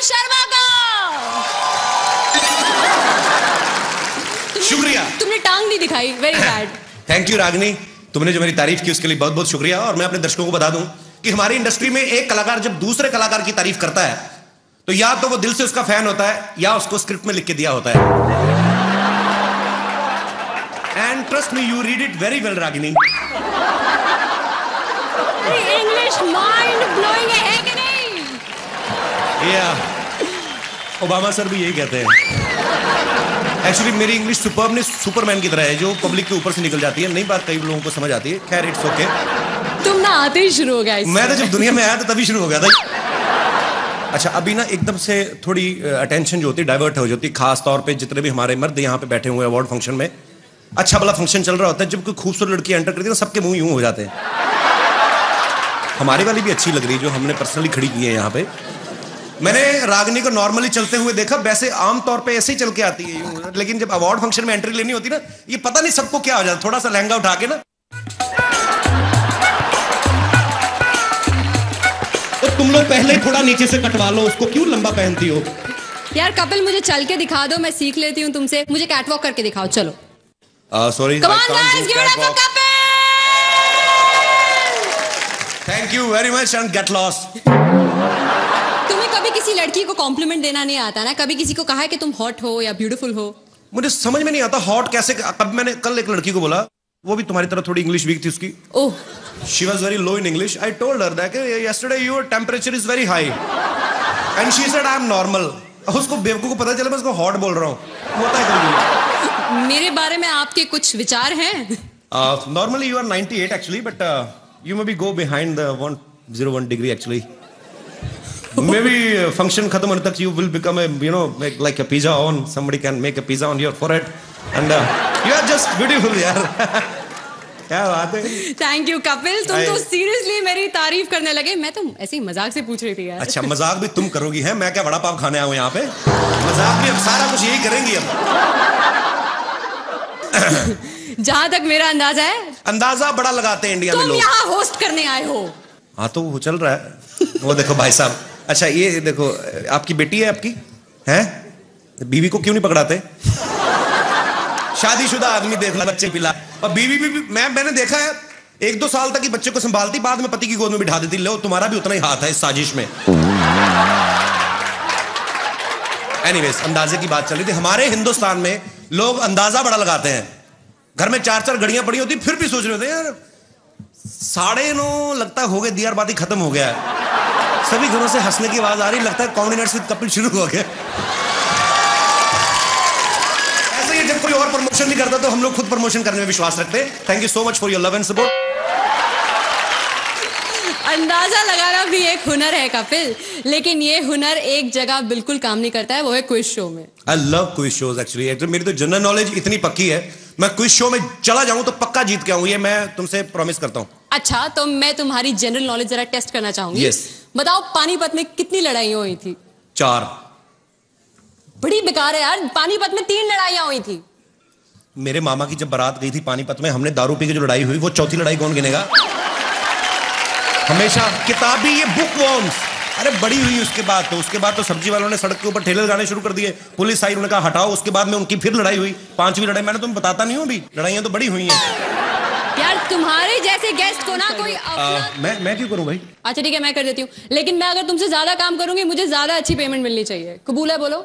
कपिल शर्मा को। शुक्रिया। तुमने टांग नहीं दिखाई, very bad. Thank you Ragini, तुमने जो मेरी तारीफ की उसके लिए बहुत बहुत शुक्रिया। और मैं अपने दर्शकों को बता दूं कि हमारी इंडस्ट्री में एक कलाकार जब दूसरे कलाकार की तारीफ करता है तो या तो वो दिल से उसका फैन होता है या उसको स्क्रिप्ट में लिख के दिया होता है। And trust me, you read it very well Ragini. English mind blowing है कि नहीं? ओबामा सर भी यही कहते हैं। एक्चुअली मेरी इंग्लिश सुपरबनेस सुपरमैन की तरह है जो पब्लिक के ऊपर से निकल जाती है। नई बात कई लोगों को समझ आती है। खैर इट्स ओके। तुम ना आते ही शुरू हो गया। मैं तो जब दुनिया में आया तो तभी शुरू हो गया था। अच्छा, अभी ना एकदम से थोड़ी अटेंशन जो होती है डाइवर्ट हो जाती है, खास तौर पे जितने भी हमारे मर्द यहाँ पे बैठे हुए अवार्ड फंक्शन में। अच्छा भला फंक्शन चल रहा होता है, जब कोई खूबसूरत लड़की एंटर करती है ना सबके मुंह यूं हो जाते हैं। हमारे वाली भी अच्छी लग रही है जो हमने पर्सनली खड़ी की है यहाँ पे। मैंने रागिनी को नॉर्मली चलते हुए देखा, वैसे आमतौर पे ऐसे ही चल के आती है यूं, लेकिन जब अवार्ड फंक्शन में एंट्री लेनी होती ना, ये पता नहीं सबको क्या हो जाता, थोड़ा सा लहंगा उठा के ना तो तुम लोग पहले थोड़ा नीचे से कटवा लो उसको, क्यों लंबा पहनती हो? यार कपिल मुझे चल के दिखा दो, मैं सीख लेती हूँ तुमसे। मुझे कैटवॉक करके दिखाओ, चलो। Sorry, Come on guys, give it up for Kapil! Thank you very much and get lost. तुम्हें कभी किसी लड़की को कॉम्प्लीमेंट देना नहीं आता ना? कभी किसी को कहा है कि तुम हॉट हो या ब्यूटीफुल हो? मुझे समझ में नहीं आता हॉट कैसे। कब मैंने कल एक लड़की को बोला, वो भी तुम्हारी तरह थोड़ी इंग्लिश वीक थी उसकी। Oh, she was very low in English. I told her that yesterday your temperature is very high and she said I am normal. उसको बेवकूफ को पता चला मैं उसको हॉट बोल रहा हूँ। होता है कभी। मेरे बारे में आपके कुछ विचार हैं? Normally you are 98 actually, but you maybe go behind the 101 degree actually. Maybe function खत्म होने तक you will become a like a pizza on. Somebody can make a pizza on your forehead, and you are just beautiful यार। क्या बात है। Thank you Kapil, तुम तो seriously मेरी तारीफ करने लगे। मैं तो ऐसे ही मजाक से पूछ रही थी यार। अच्छा, मजाक भी तुम करोगी है? मैं क्या बड़ा पाव खाने आया हूँ यहाँ पे? मजाक भी अब सारा कुछ यही करेंगी अब। जहां तक मेरा अंदाजा है, अंदाजा बड़ा लगाते हैं इंडिया में लोग। तुम यहाँ होस्ट करने आए हो। हाँ तो वो चल रहा है। वो देखो भाई साहब, अच्छा ये देखो, आपकी बेटी है आपकी है, बीवी को क्यों नहीं पकड़ाते? शादीशुदा आदमी देख ला, बच्चे पिला, और बीवी भी मैंने देखा है 1-2 साल तक ही बच्चे को संभालती, बाद में पति की गोद में बिठा देती। लो तुम्हारा भी उतना ही हाथ है इस साजिश में। एनीवेज, अंदाजे की बात चल रही थी। हमारे हिंदुस्तान में लोग अंदाजा बड़ा लगाते हैं। घर में 4-4 घड़ियां पड़ी होती, फिर भी सोच रहे होते हैं यार 9:30 लगता है हो गए, दिया बाती खत्म हो गया है। सभी घरों से हंसने की आवाज आ रही, लगता है कॉमेडी नाइट्स विद कपिल शुरू हो गया। ऐसे ही जब कोई और प्रमोशन नहीं करता तो हम लोग खुद प्रमोशन करने में विश्वास रखते हैं। Thank you so much for your love and support. अंदाजा लगाना भी एक हुनर है कपिल, लेकिन ये हुनर एक जगह बिल्कुल काम नहीं करता है, वो है क्विज शो में। I love quiz shows actually. मेरी तो जनरल नॉलेज इतनी पक्की है, मैं क्विज शो में चला जाऊं तो पक्का जीत के आऊं, ये मैं तुमसे प्रॉमिस करता हूं। अच्छा, तो मैं तुम्हारी जनरल नॉलेज जरा टेस्ट करना चाहूंगी। Yes. बताओ पानीपत में कितनी लड़ाइयां हुई थी? 4। बड़ी बेकार है यार, पानीपत में 3 लड़ाइयां हुई थी। मेरे मामा की जब बारात गई थी पानीपत में, हमने दारू पी के जो लड़ाई हुई, वो चौथी लड़ाई कौन गिनेगा? हमेशा किताबी ये बुक वॉर्म्स। अरे बड़ी हुई उसके बाद तो सब्जी वालों ने सड़क के ऊपर ठेले लगाने शुरू कर दिए, पुलिस आई, उन्होंने कहा हटाओ। उसके बाद में उनकी फिर लड़ाई हुई, 5वीं लड़ाई। मैंने तुम्हें बताता नहीं हूं अभी, लड़ाइयां तो बड़ी हुई हैं यार। तुम्हारे जैसे गेस्ट को ना कोई मैं क्यों करूं भाई? अच्छा ठीक है, मैं कर देती हूँ, लेकिन मैं अगर तुमसे ज्यादा काम करूंगी मुझे ज्यादा अच्छी पेमेंट मिलनी चाहिए। कबूल है? बोलो।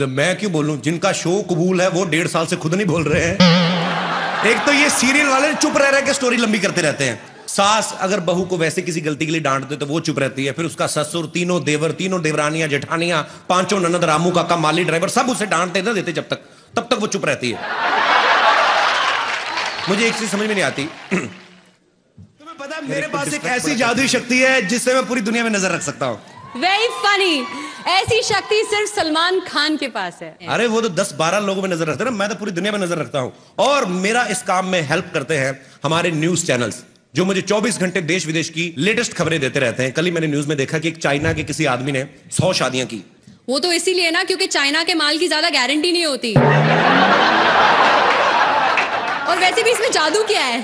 मैं क्यों बोलूं? जिनका शो कबूल है वो 1.5 साल से खुद नहीं बोल रहे हैं। एक तो ये सीरियल वाले चुप रह के स्टोरी लंबी करते रहते हैं। सास अगर बहू को वैसे किसी गलती के लिए डांट दे तो वो चुप रहती है, फिर उसका ससुर, तीनों देवर, तीनों देवरानियां, जेठानियां, 5 ननद, रामू काका, माली ड्राइवर, सब उसे डांटते न देते तब तक वो चुप रहती है। मुझे एक चीज समझ में नहीं आती। तुम्हें पता है मेरे पास एक ऐसी जादुई शक्ति है जिससे मैं पूरी दुनिया में नजर रख सकता हूँ। Very funny. ऐसी शक्ति सिर्फ सलमान खान के पास है। अरे वो तो 10-12 लोगों में नजर रखते हैं ना, मैं तो पूरी दुनिया में नजर रखता हूँ। और मेरा इस काम में हेल्प करते हैं हमारे न्यूज चैनल्स, जो मुझे 24 घंटे देश विदेश की लेटेस्ट खबरें देते रहते हैं। कल ही मैंने न्यूज में देखा कि एक चाइना के किसी आदमी ने 100 शादियां की। वो तो इसीलिए ना क्योंकि चाइना के माल की ज्यादा गारंटी नहीं होती। और वैसे भी इसमें जादू क्या है?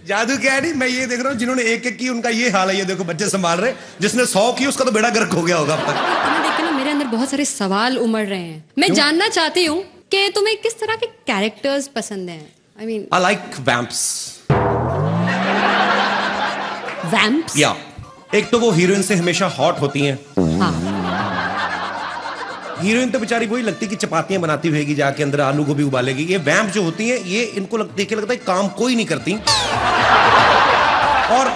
जादू क्या है? नहीं, मैं ये देख रहा हूँ जिन्होंने एक की उनका ये हाल है। ये देखो बच्चे संभाल रहे, जिसने 100 की उसका तो बेड़ा गर्क हो गया होगा अब तक। तुम्हें देख के ना मेरे अंदर पर बहुत सारे सवाल उमड़ रहे हैं। मैं जानना चाहती हूँ कि तुम्हें किस तरह के कैरेक्टर्स पसंद हैं? I mean, I like vamps. Vamps? या एक तो वो हीरोइन से हमेशा हॉट होती हैं। हाँ। हीरोइन तो बेचारी वही लगती कि चपातियां बनाती हुएगी, जाके अंदर आलू को भी उबालेगी। ये वैम्प जो होती हैं, ये इनको देख के लगता है काम कोई नहीं करती। और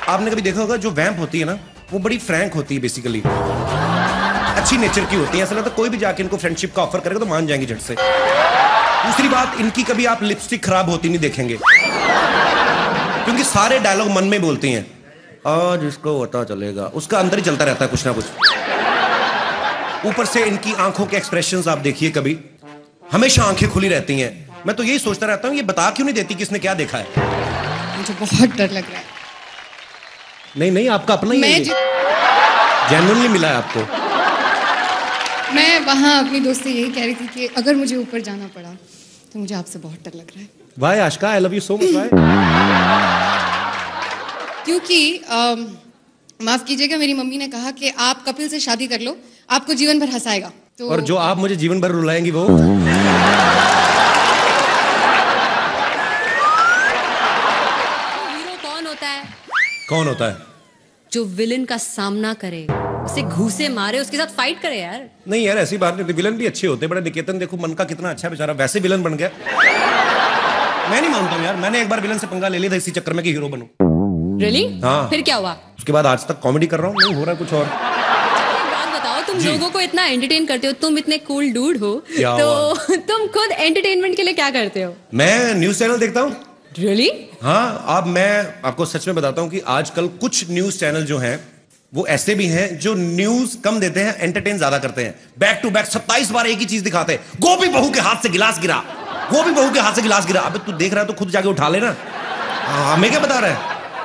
आपने कभी देखा होगा जो वैम्प होती है ना, वो बड़ी फ्रैंक होती है, बेसिकली अच्छी नेचर की होती है। ऐसा लगता है कोई भी जाके इनको फ्रेंडशिप का ऑफर करेगा तो मान जाएंगे झट से। दूसरी बात, इनकी कभी आप लिपस्टिक खराब होती नहीं देखेंगे, क्योंकि सारे डायलॉग मन में बोलती हैं। आज इसको पता चलेगा, उसका अंदर ही चलता रहता है कुछ ना कुछ। ऊपर से इनकी आंखों के एक्सप्रेशंस आप देखिए, कभी हमेशा आंखें खुली रहती हैं। मैं तो यही सोचता रहता हूं, ये बता क्यों नहीं देती किसने क्या देखा है। मुझे बहुत डर लग रहा है। नहीं नहीं, आपका अपना ही मैं जेन्युइनली मिला है आपको। मैं वहां अपनी दोस्त से यही कह रही थी कि अगर मुझे ऊपर जाना पड़ा तो मुझे आपसे बहुत डर लग रहा है। Why Ashika, I love you so much. Why? क्योंकि माफ कीजिएगा, मेरी मम्मी ने कहा कि आप कपिल से शादी कर लो, आपको जीवन भर हंसाएगा। तो और जो आप मुझे जीवन भर रुलाएंगी वो? हीरो कौन होता है? कौन होता है? जो विलन का सामना करे, उसे घूसे मारे, उसके साथ फाइट करे यार। नहीं यार, ऐसी बात नहीं। विलन भी अच्छे होते हैं। बड़ा निकेतन देखो, मन का कितना अच्छा बेचारा, वैसे विलन बन गया। मैं नहीं मानता हूँ यार, मैंने एक बार विलन से पंगा ले लिया था इसी चक्कर में कि हीरो बनूं। रियली? हाँ। फिर क्या हुआ? उसके बाद आज तक कॉमेडी कर रहा हूँ, नहीं हो रहा कुछ और। एक बात बताओ, तुम लोगों को इतना एंटरटेन करते हो, तुम इतने कूल डूड हो, तो तुम खुद एंटरटेनमेंट के लिए क्या करते हो? मैं न्यूज चैनल देखता हूँ। रियली? हाँ, अब मैं आपको सच में बताता हूँ कि आजकल कुछ न्यूज चैनल जो हैं वो ऐसे भी हैं जो न्यूज कम देते हैं, एंटरटेन ज्यादा करते हैं। बैक टू बैक 27 बार एक ही चीज दिखाते हैं। गोपी बहू के हाथ से गिलास गिरा, गोपी बहू के हाथ से गिलास गिरा। अबे तू देख रहा है तो खुद जाके उठा लेना। हमें क्या बता रहा है?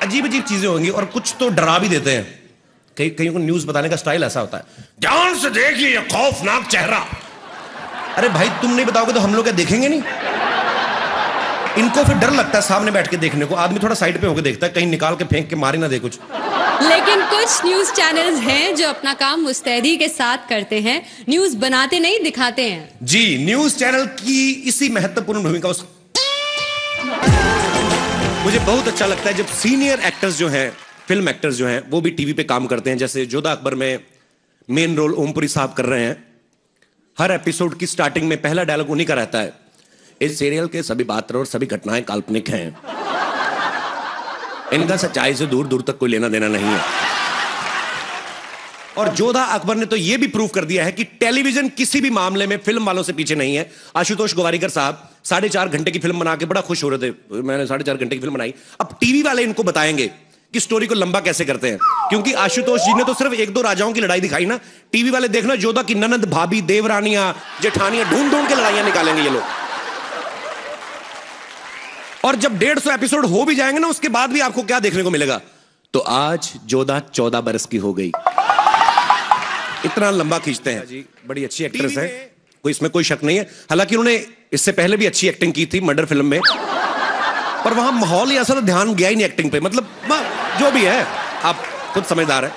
अजीब अजीब चीजें होंगी, और कुछ तो डरा भी देते हैं। कहीं को न्यूज बताने का स्टाइल ऐसा होता है, ध्यान से देखिए खौफनाक चेहरा। अरे भाई, तुम नहीं बताओगे तो हम लोग क्या देखेंगे नहीं? इनको फिर डर लगता है सामने बैठ के देखने को। आदमी थोड़ा साइड पे होकर देखता है, कहीं निकाल के फेंक के मारे ना दे कुछ। लेकिन कुछ न्यूज चैनल्स हैं जो अपना काम मुस्तैदी के साथ करते हैं, न्यूज बनाते नहीं, दिखाते हैं। जी, न्यूज चैनल की इसी महत्वपूर्ण भूमिका मुझे बहुत अच्छा लगता है जब सीनियर एक्टर्स जो हैं, फिल्म एक्टर्स जो हैं, वो भी टीवी पे काम करते हैं। जैसे जोधा अकबर में मेन रोल ओमपुरी साहब कर रहे हैं। हर एपिसोड की स्टार्टिंग में पहला डायलॉग उन्हीं का रहता है, इस सीरियल के सभी पात्र और सभी घटनाएं काल्पनिक हैं, इनका सच्चाई से दूर दूर तक कोई लेना देना नहीं है। और जोधा अकबर ने तो यह भी प्रूव कर दिया है कि टेलीविजन किसी भी मामले में फिल्म वालों से पीछे नहीं है। आशुतोष गोवारिकर साहब 4.5 घंटे की फिल्म बना के बड़ा खुश हो रहे थे, मैंने 4.5 घंटे की फिल्म बनाई। अब टीवी वाले इनको बताएंगे कि स्टोरी को लंबा कैसे करते हैं, क्योंकि आशुतोष जी ने तो सिर्फ 1-2 राजाओं की लड़ाई दिखाई ना। टीवी वाले देखना, जोधा की ननद, भाभी, देवरानियां, जेठानियां ढूंढ ढूंढ के लड़ाइयां निकालेंगे ये लोग। और जब 150 एपिसोड हो भी जाएंगे ना, उसके बाद भी आपको क्या देखने को मिलेगा? तो आज जोधा 14 बरस की हो गई। इतना लंबा खींचते हैं जी। बड़ी अच्छी एक्ट्रेस है, कोई इसमें कोई शक नहीं है। हालांकि उन्होंने इससे पहले भी अच्छी एक्टिंग की थी मर्डर फिल्म में, पर वहां माहौल ही ऐसा, ध्यान गया ही नहीं एक्टिंग पे। मतलब जो भी है, आप खुद समझदार है।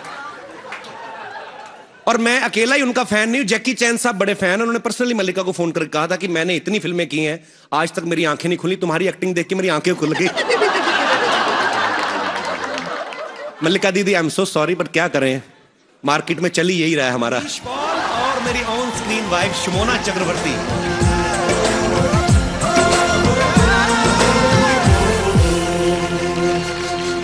और मैं अकेला ही उनका फैन नहीं हूं, जैकी चैन साहब बड़े फैन हैं। उन्होंने पर्सनली मल्लिका को फोन करके कहा था कि मैंने इतनी फिल्में की हैं, आज तक मेरी आंखें नहीं खुली, तुम्हारी एक्टिंग देख के मेरी आंखें खुल गई। मल्लिका दीदी, I am so sorry, but क्या करें, मार्केट में चली यही रहा है हमारा। और मेरी ऑन स्क्रीन वाइफ शमोना चक्रवर्ती।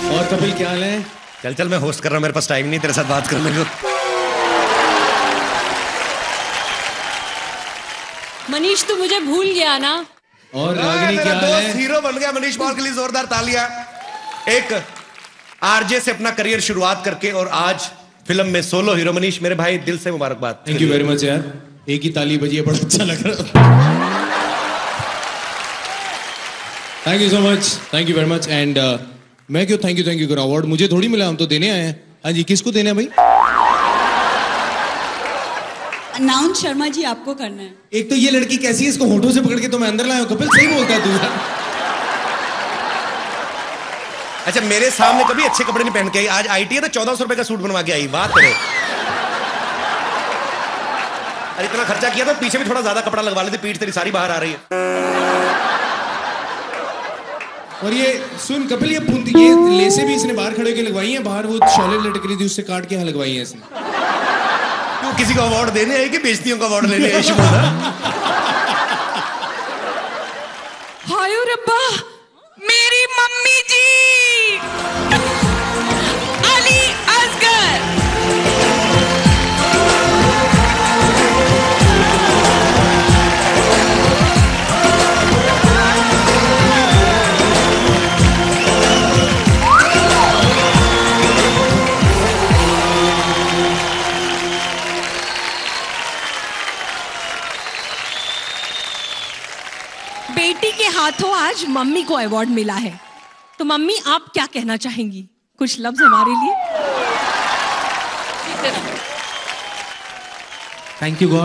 और कपिल क्या हाल है? चल चल, मैं होस्ट कर रहा हूं, मेरे पास टाइम नहीं तेरे साथ बात करने को। मनीष, तू मुझे भूल गया ना? और रागिनी क्या हाल है? हीरो बन गया मनीष पॉल के लिए जोरदार तालियां। एक आरजे से अपना करियर शुरुआत करके और आज फिल्म में सोलो हीरो। मनीष मेरे भाई, दिल से मुबारकबाद। थैंक यू वेरी मच यार, एक ही ताली बजी है, बड़ा अच्छा लग रहा। Thank you so much, thank you very much. And मैं क्यों थैंक यू करूं? अवार्ड मुझे थोड़ी मिला, हम तो देने आए हैं। हाँ जी, किसको देना है भाई? अनाउंस शर्मा जी आपको करना है। एक तो ये लड़की कैसी है, इसको होठों से पकड़ के तो मैं अंदर लाया हूं। कपिल सही बोलता है तू यार। अच्छा, मेरे सामने कभी अच्छे कपड़े नहीं पहन के आई, आज आईटी है तो 1400 रुपए का सूट बनवा के आई। बात करे। अरे इतना खर्चा किया तो पीछे भी थोड़ा ज्यादा कपड़ा लगवा लेते, पीठ तेरी सारी बाहर आ रही है। और ये सुन कपिल, ये लेसे भी इसने बाहर खड़े होकर लगवाई हैं, बाहर वो शॉले लटक रही थी उससे काट के यहाँ लगवाई है इसने। तू किसी को अवार्ड देने है कि बेइज्जतियों का अवार्ड लेने है? शिमोना हाय रब्बा, मेरी मम्मी जी अली असगर। बेटी के हाथों आज मम्मी को अवार्ड मिला है, तो मम्मी आप क्या कहना चाहेंगी? कुछ लफ्ज हमारे लिए। Thank you God.